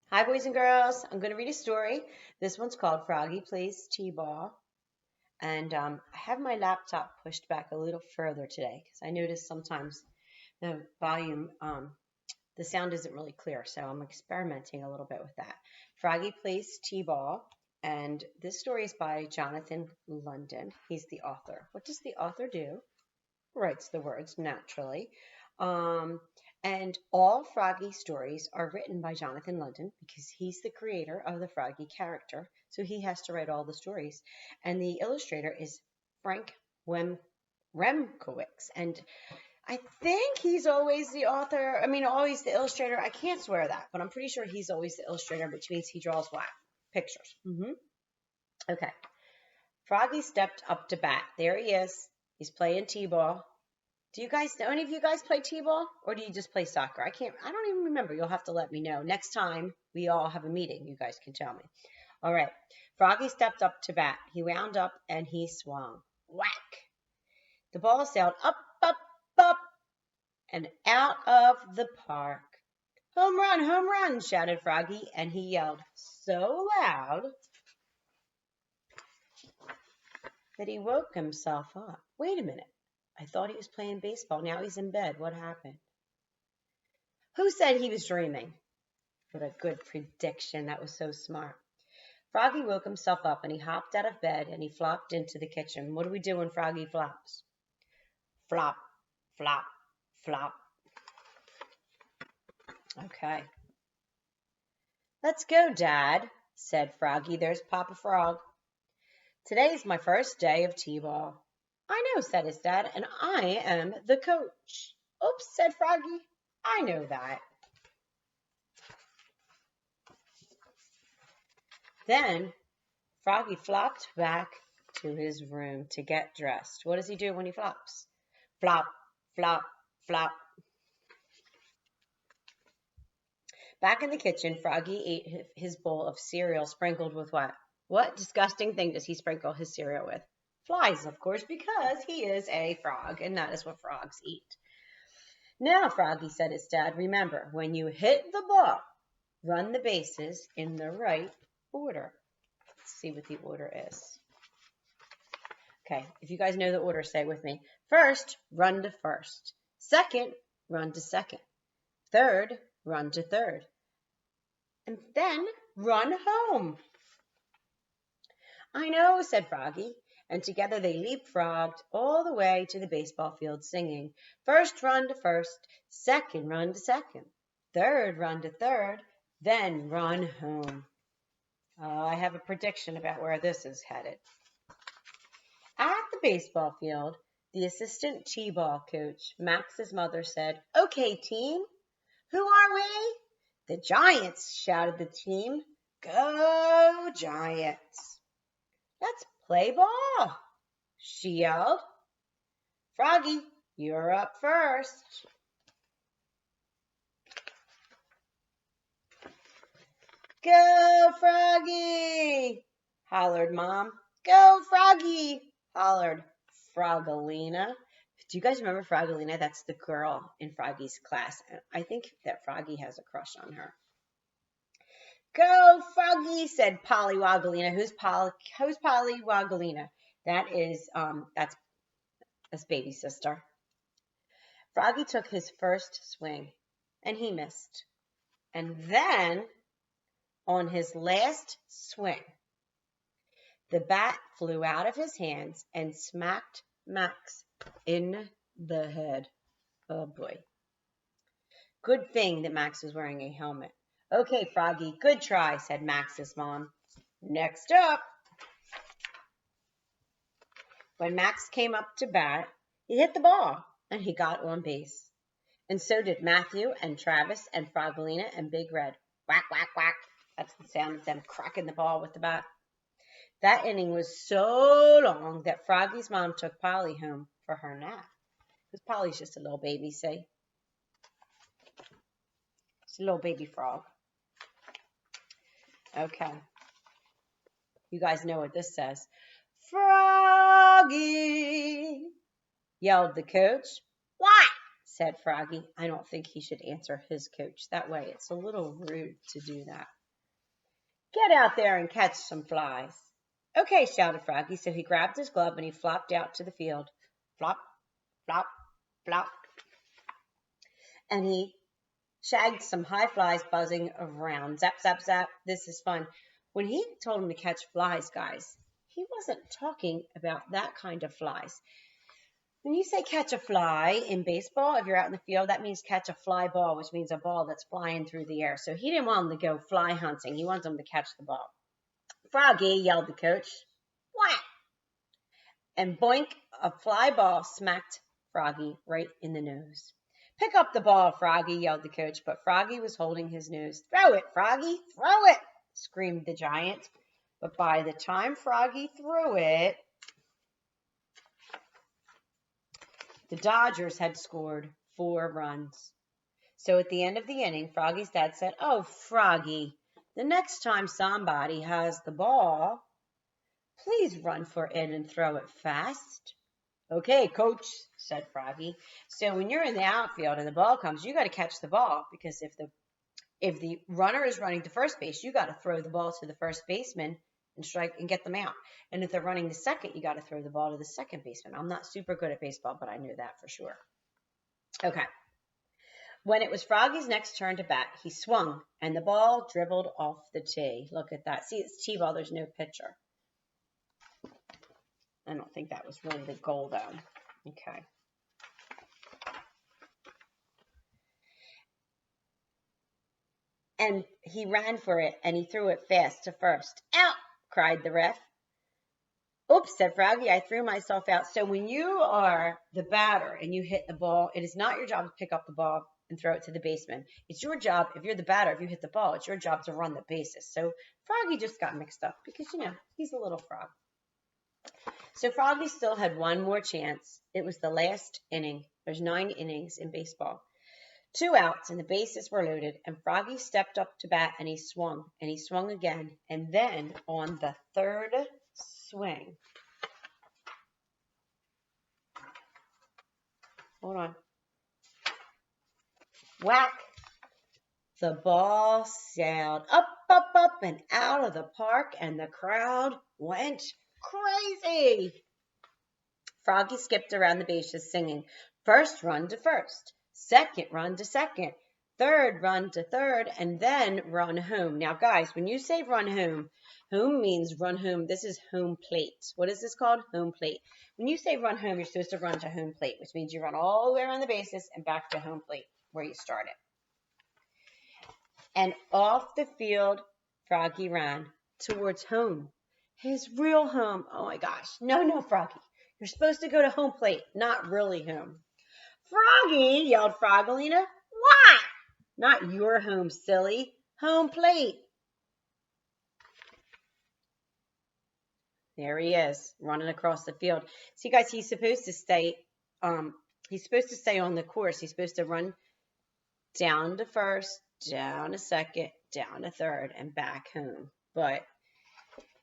Hi, boys and girls. I'm going to read a story. This one's called Froggy Plays T-Ball. And I have my laptop pushed back a little further today because I notice sometimes the volume, the sound isn't really clear. So I'm experimenting a little bit with that. Froggy Plays T-Ball. And this story is by Jonathan London. He's the author. What does the author do? Writes the words naturally. Um, and all Froggy stories are written by Jonathan London because he's the creator of the Froggy character. So he has to write all the stories. And the illustrator is Frank Remkowitz. And I think he's always the author. I mean, always the illustrator. I can't swear that, but I'm pretty sure he's always the illustrator, which means he draws what? Pictures. Okay. Froggy stepped up to bat. There he is. He's playing T-ball. Do you guys know any of you guys play T-ball or do you just play soccer? I don't even remember. You'll have to let me know. Next time we all have a meeting, you guys can tell me. All right. Froggy stepped up to bat. He wound up and he swung. Whack. The ball sailed up, up, and out of the park. Home run, shouted Froggy, and he yelled so loud that he woke himself up. Wait a minute. I thought he was playing baseball. Now he's in bed. What happened? Who said he was dreaming? What a good prediction. That was so smart. Froggy woke himself up and he hopped out of bed and he flopped into the kitchen. What do we do when Froggy flops? Flop, flop, flop. Okay. Let's go, Dad, said Froggy. There's Papa Frog. Today's my first day of T-ball. I know, said his dad, and I am the coach. Oops, said Froggy. I know that. Then Froggy flopped back to his room to get dressed. What does he do when he flops? Flop, flop, flop. Back in the kitchen, Froggy ate his bowl of cereal sprinkled with what? What disgusting thing does he sprinkle his cereal with? Flies, of course, because he is a frog, and that is what frogs eat. Now, Froggy, said his dad, remember, when you hit the ball, run the bases in the right order. Let's see what the order is. Okay, if you guys know the order, say it with me. First, run to first. Second, run to second. Third, run to third. And then run home. I know, said Froggy, and together they leapfrogged all the way to the baseball field singing, first run to first, second run to second, third run to third, then run home. I have a prediction about where this is headed. At the baseball field, the assistant T-ball coach, Max's mother, said, okay, team, who are we? The Giants, shouted the team. Go Giants. Let's play ball, she yelled. Froggy, you're up first. Go, Froggy, hollered Mom. Go, Froggy, hollered Froggalina. Do you guys remember Froggalina? That's the girl in Froggy's class. I think that Froggy has a crush on her. Go, Froggy, said Polly Woggalina. Who's Polly Woggalina? That is, that's baby sister. Froggy took his first swing, and he missed. And then, on his last swing, the bat flew out of his hands and smacked Max in the head. Oh, boy. Good thing that Max was wearing a helmet. Okay, Froggy, good try, said Max's mom. Next up. When Max came up to bat, he hit the ball, and he got on base. And so did Matthew and Travis and Froggalina and Big Red. Whack, whack, whack. That's the sound of them cracking the ball with the bat. That inning was so long that Froggy's mom took Polly home for her nap. Because Polly's just a little baby, see? It's a little baby frog. Okay. You guys know what this says. Froggy, yelled the coach. What? Said Froggy. I don't think he should answer his coach. That way, it's a little rude to do that. Get out there and catch some flies. Okay, shouted Froggy. So he grabbed his glove and he flopped out to the field. Flop, flop, flop. And he shagged some high flies buzzing around. Zap, zap, zap. This is fun. When he told him to catch flies, guys, he wasn't talking about that kind of flies. When you say catch a fly in baseball, if you're out in the field, that means catch a fly ball, which means a ball that's flying through the air. So he didn't want him to go fly hunting. He wants him to catch the ball. Froggy, yelled the coach. Whack! And boink, a fly ball smacked Froggy right in the nose. Pick up the ball, Froggy, yelled the coach, but Froggy was holding his nose. Throw it, Froggy, throw it, screamed the giant. But by the time Froggy threw it, the Dodgers had scored 4 runs. So at the end of the inning, Froggy's dad said, "Oh, Froggy, the next time somebody has the ball, please run for it and throw it fast." "Okay, coach," said Froggy. So when you're in the outfield and the ball comes, you got to catch the ball, because if the runner is running to first base, you got to throw the ball to the first baseman and strike and get them out. And if they're running to second, you got to throw the ball to the second baseman. I'm not super good at baseball, but I knew that for sure. Okay. When it was Froggy's next turn to bat, he swung, and the ball dribbled off the tee. Look at that. See, it's T-ball. There's no pitcher. I don't think that was really the goal, though. Okay. And he ran for it, and he threw it fast to first. "Out!" cried the ref. "Oops," said Froggy, "I threw myself out." So when you are the batter and you hit the ball, it is not your job to pick up the ball and throw it to the baseman. It's your job, if you're the batter, if you hit the ball, it's your job to run the bases. So Froggy just got mixed up because, he's a little frog. So Froggy still had one more chance. It was the last inning. There's 9 innings in baseball. 2 outs and the bases were loaded, and Froggy stepped up to bat and he swung again. And then on the 3rd swing, hold on, whack, the ball sailed up, up, up and out of the park, and the crowd went crazy. Froggy skipped around the bases singing, "First run to first, second run to second, third run to third, and then run home." Now, guys, when you say run home, home means run home. This is home plate. What is this called? Home plate. When you say run home, you're supposed to run to home plate, which means you run all the way around the bases and back to home plate where you started. And off the field, Froggy ran towards home, his real home. Oh, my gosh. No, Froggy. You're supposed to go to home plate, not really home. "Froggy," yelled Froggalina. "What?" "Not your home, silly. Home plate." There he is, running across the field. See, guys, he's supposed to stay on the course. He's supposed to run down to first, down to second, down to third, and back home. But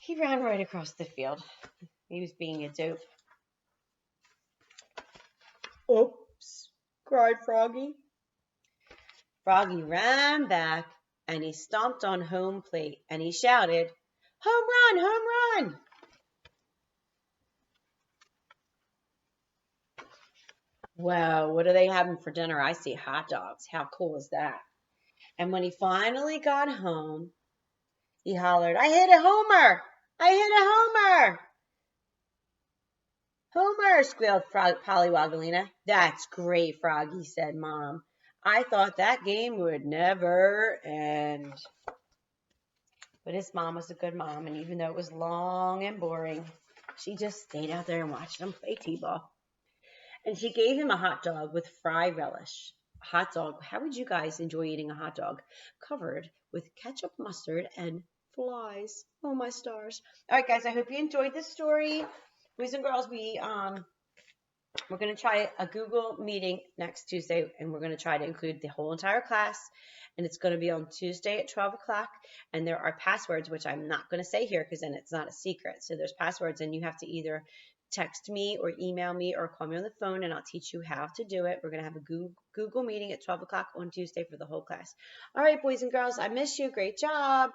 he ran right across the field. He was being a dope. "Oops," cried Froggy. Froggy ran back, and he stomped on home plate, and he shouted, "Home run, home run!" Whoa, what are they having for dinner? I see hot dogs. How cool is that? And when he finally got home, he hollered, "I hit a homer! I hit a homer!" "Homer!" squealed Pollywoggalina. "That's great, Froggy," said Mom. "I thought that game would never end." But his mom was a good mom, and even though it was long and boring, she just stayed out there and watched him play T-ball. And she gave him a hot dog with fry relish. A hot dog. How would you guys enjoy eating a hot dog covered with ketchup, mustard, and flies? Oh, my stars. All right, guys, I hope you enjoyed this story. Boys and girls, we're going to try a Google meeting next Tuesday, and we're going to try to include the whole entire class. And it's going to be on Tuesday at 12 o'clock. And there are passwords, which I'm not going to say here because then it's not a secret. So there's passwords, and you have to either text me or email me or call me on the phone, and I'll teach you how to do it. We're going to have a Google meeting at 12 o'clock on Tuesday for the whole class. All right, boys and girls, I miss you. Great job.